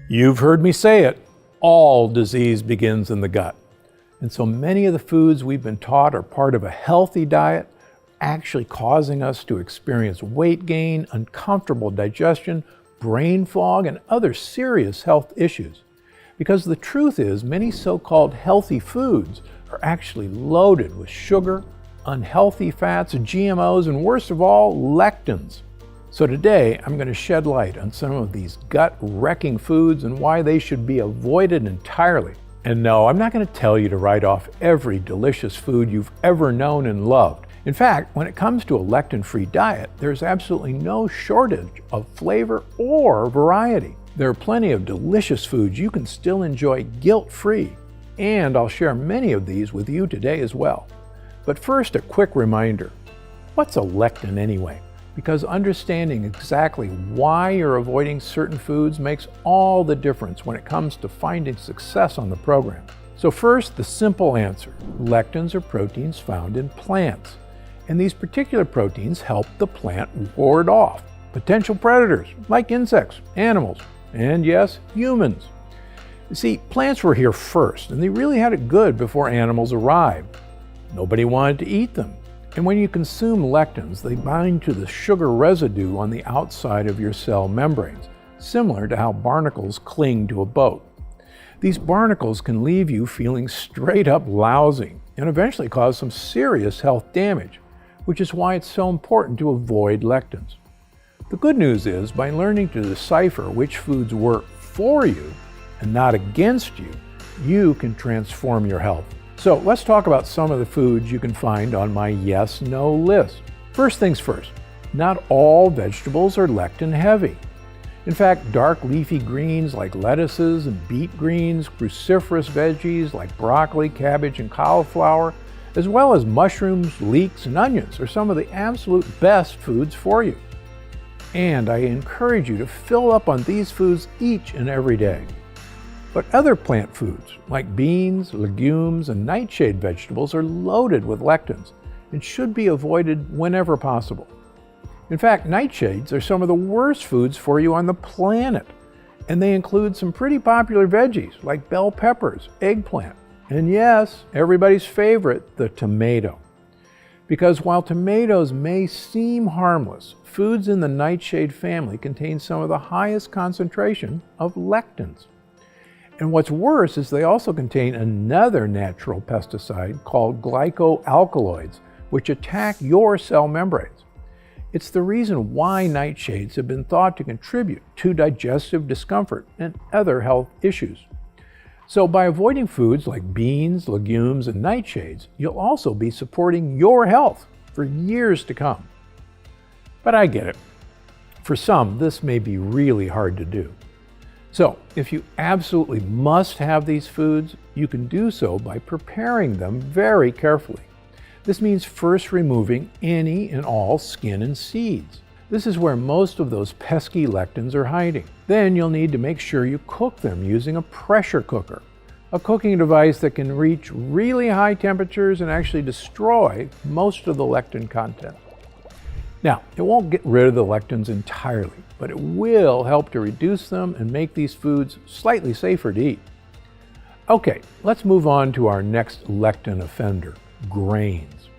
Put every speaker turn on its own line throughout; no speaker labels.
You've heard me say it, all disease begins in the gut. And so many of the foods we've been taught are part of a healthy diet, actually causing us to experience weight gain, uncomfortable digestion, brain fog, and other serious health issues. Because the truth is, many so-called healthy foods are actually loaded with sugar, unhealthy fats, GMOs, and worst of all, lectins. So today, I'm going to shed light on some of these gut-wrecking foods and why they should be avoided entirely. And no, I'm not going to tell you to write off every delicious food you've ever known and loved. In fact, when it comes to a lectin-free diet, there's absolutely no shortage of flavor or variety. There are plenty of delicious foods you can still enjoy guilt-free, and I'll share many of these with you today as well. But first, a quick reminder. What's a lectin anyway? Because understanding exactly why you're avoiding certain foods makes all the difference when it comes to finding success on the program. So first, the simple answer. Lectins are proteins found in plants. And these particular proteins help the plant ward off potential predators like insects, animals, and yes, humans. You see, plants were here first, and they really had it good before animals arrived. Nobody wanted to eat them. And when you consume lectins, they bind to the sugar residue on the outside of your cell membranes, similar to how barnacles cling to a boat. These barnacles can leave you feeling straight up lousy and eventually cause some serious health damage, which is why it's so important to avoid lectins. The good news is, by learning to decipher which foods work for you and not against you, you can transform your health. So let's talk about some of the foods you can find on my yes/no list. First things first, not all vegetables are lectin heavy. In fact, dark leafy greens like lettuces and beet greens, cruciferous veggies like broccoli, cabbage, and cauliflower, as well as mushrooms, leeks, and onions are some of the absolute best foods for you. And I encourage you to fill up on these foods each and every day. But other plant foods, like beans, legumes, and nightshade vegetables, are loaded with lectins and should be avoided whenever possible. In fact, nightshades are some of the worst foods for you on the planet, and they include some pretty popular veggies like bell peppers, eggplant, and yes, everybody's favorite, the tomato. Because while tomatoes may seem harmless, foods in the nightshade family contain some of the highest concentration of lectins. And what's worse is they also contain another natural pesticide called glycoalkaloids, which attack your cell membranes. It's the reason why nightshades have been thought to contribute to digestive discomfort and other health issues. So by avoiding foods like beans, legumes, and nightshades, you'll also be supporting your health for years to come. But I get it. For some, this may be really hard to do. So, if you absolutely must have these foods, you can do so by preparing them very carefully. This means first removing any and all skin and seeds. This is where most of those pesky lectins are hiding. Then you'll need to make sure you cook them using a pressure cooker, a cooking device that can reach really high temperatures and actually destroy most of the lectin content. Now, it won't get rid of the lectins entirely, but it will help to reduce them and make these foods slightly safer to eat. Okay, let's move on to our next lectin offender, grains.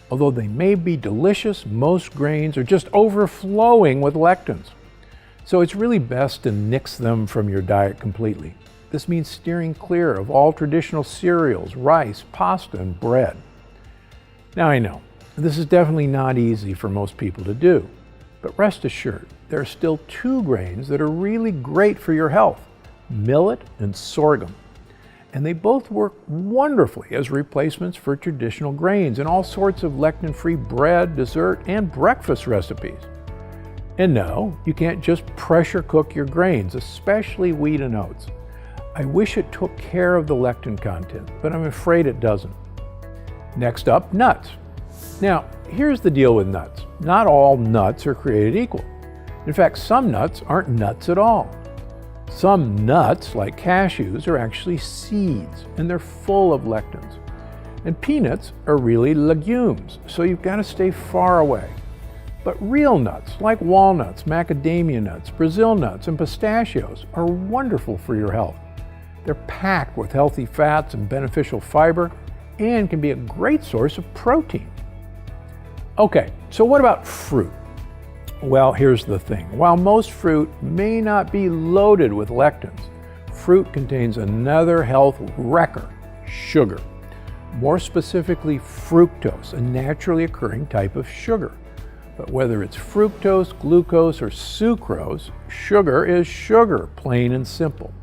Although they may be delicious, most grains are just overflowing with lectins. So it's really best to nix them from your diet completely. This means steering clear of all traditional cereals, rice, pasta, and bread. Now I know, this is definitely not easy for most people to do, but rest assured, there are still two grains that are really great for your health, millet and sorghum. And they both work wonderfully as replacements for traditional grains in all sorts of lectin-free bread, dessert, and breakfast recipes. And no, you can't just pressure cook your grains, especially wheat and oats. I wish it took care of the lectin content, but I'm afraid it doesn't. Next up, nuts. Now, here's the deal with nuts. Not all nuts are created equal. In fact, some nuts aren't nuts at all. Some nuts, like cashews, are actually seeds, and they're full of lectins. And peanuts are really legumes, so you've got to stay far away. But real nuts like walnuts, macadamia nuts, Brazil nuts, and pistachios are wonderful for your health. They're packed with healthy fats and beneficial fiber and can be a great source of protein. Okay, so what about fruit? Well, here's the thing. While most fruit may not be loaded with lectins, fruit contains another health wrecker, sugar. More specifically, fructose, a naturally occurring type of sugar. But whether it's fructose, glucose, or sucrose, sugar is sugar, plain and simple.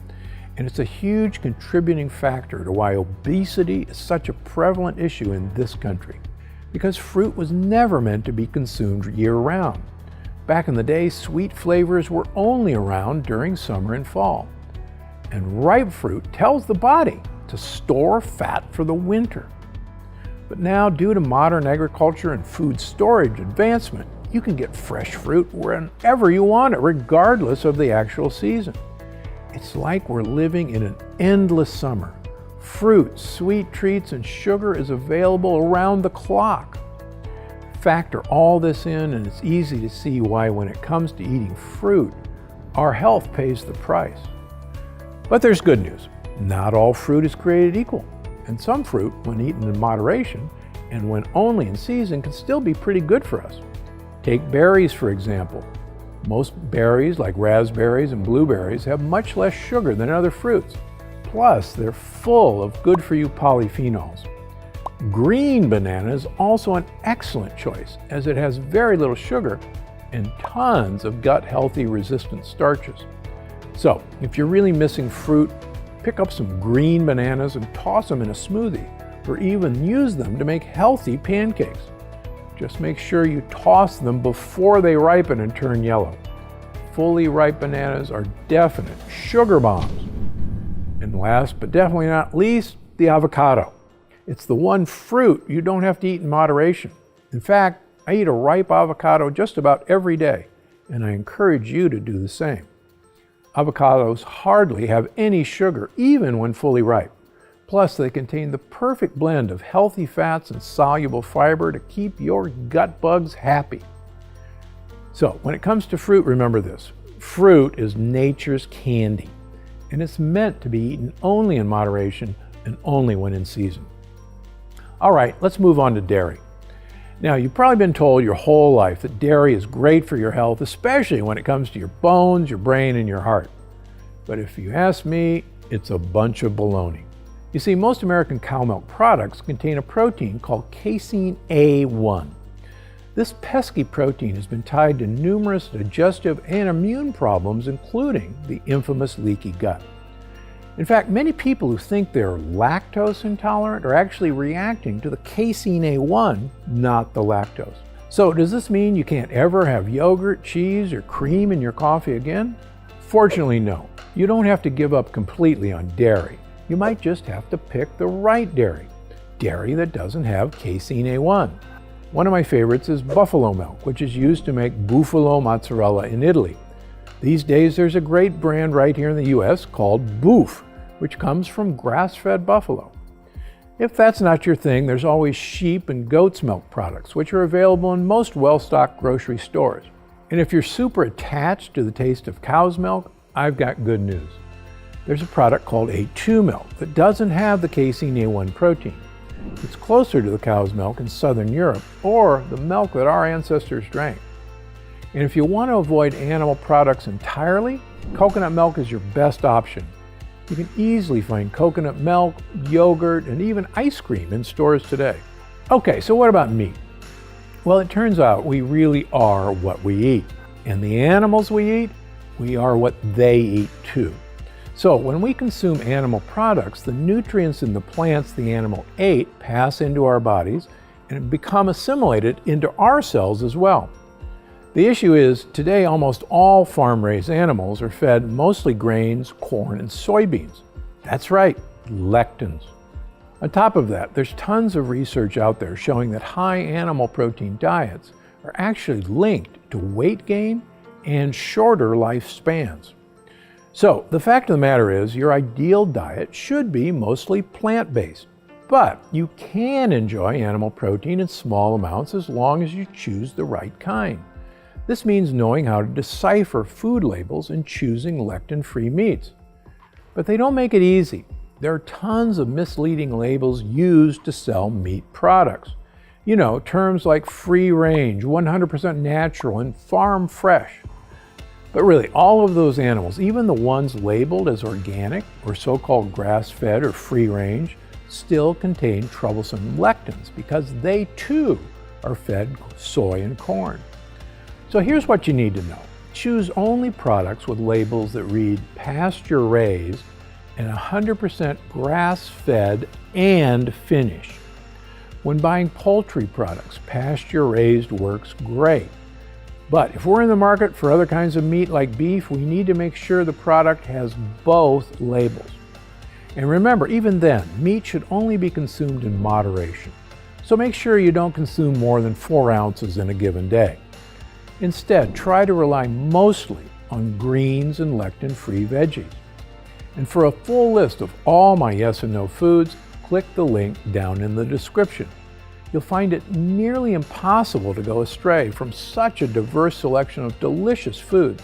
And it's a huge contributing factor to why obesity is such a prevalent issue in this country. Because fruit was never meant to be consumed year-round. Back in the day, sweet flavors were only around during summer and fall. And ripe fruit tells the body to store fat for the winter. But now, due to modern agriculture and food storage advancement, you can get fresh fruit whenever you want it, regardless of the actual season. It's like we're living in an endless summer. Fruit, sweet treats, and sugar is available around the clock. Factor all this in, and it's easy to see why when it comes to eating fruit, our health pays the price. But there's good news. Not all fruit is created equal, and some fruit, when eaten in moderation and when only in season, can still be pretty good for us. Take berries, for example. Most berries, like raspberries and blueberries, have much less sugar than other fruits. Plus, they're full of good-for-you polyphenols. Green banana is also an excellent choice, as it has very little sugar and tons of gut-healthy resistant starches. So, if you're really missing fruit, pick up some green bananas and toss them in a smoothie, or even use them to make healthy pancakes. Just make sure you toss them before they ripen and turn yellow. Fully ripe bananas are definite sugar bombs. And last but definitely not least, the avocado. It's the one fruit you don't have to eat in moderation. In fact, I eat a ripe avocado just about every day, and I encourage you to do the same. Avocados hardly have any sugar, even when fully ripe. Plus, they contain the perfect blend of healthy fats and soluble fiber to keep your gut bugs happy. So, when it comes to fruit, remember this. Fruit is nature's candy, and it's meant to be eaten only in moderation and only when in season. All right, let's move on to dairy. Now, you've probably been told your whole life that dairy is great for your health, especially when it comes to your bones, your brain, and your heart. But if you ask me, it's a bunch of baloney. You see, most American cow milk products contain a protein called casein A1. This pesky protein has been tied to numerous digestive and immune problems, including the infamous leaky gut. In fact, many people who think they're lactose intolerant are actually reacting to the casein A1, not the lactose. So does this mean you can't ever have yogurt, cheese, or cream in your coffee again? Fortunately, no. You don't have to give up completely on dairy. You might just have to pick the right dairy. Dairy that doesn't have casein A1. One of my favorites is buffalo milk, which is used to make bufalo mozzarella in Italy. These days, there's a great brand right here in the US called Boof, which comes from grass-fed buffalo. If that's not your thing, there's always sheep and goat's milk products, which are available in most well-stocked grocery stores. And if you're super attached to the taste of cow's milk, I've got good news. There's a product called A2 milk that doesn't have the casein A1 protein. It's closer to the cow's milk in Southern Europe, or the milk that our ancestors drank. And if you want to avoid animal products entirely, coconut milk is your best option. You can easily find coconut milk, yogurt, and even ice cream in stores today. Okay, so what about meat? Well, it turns out we really are what we eat. And the animals we eat, we are what they eat too. So when we consume animal products, the nutrients in the plants the animal ate pass into our bodies and become assimilated into our cells as well. The issue is, today almost all farm-raised animals are fed mostly grains, corn, and soybeans. That's right, lectins. On top of that, there's tons of research out there showing that high animal protein diets are actually linked to weight gain and shorter lifespans. So the fact of the matter is, your ideal diet should be mostly plant-based, but you can enjoy animal protein in small amounts as long as you choose the right kind. This means knowing how to decipher food labels and choosing lectin-free meats. But they don't make it easy. There are tons of misleading labels used to sell meat products. You know, terms like free range, 100% natural, and farm fresh. But really, all of those animals, even the ones labeled as organic or so-called grass-fed or free range, still contain troublesome lectins because they too are fed soy and corn. So here's what you need to know. Choose only products with labels that read pasture-raised and 100% grass-fed and finished. When buying poultry products, pasture-raised works great. But if we're in the market for other kinds of meat like beef, we need to make sure the product has both labels. And remember, even then, meat should only be consumed in moderation. So make sure you don't consume more than 4 ounces in a given day. Instead, try to rely mostly on greens and lectin-free veggies. And for a full list of all my yes and no foods, click the link down in the description. You'll find it nearly impossible to go astray from such a diverse selection of delicious foods.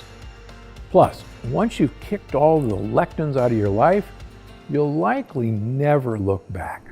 Plus, once you've kicked all the lectins out of your life, you'll likely never look back.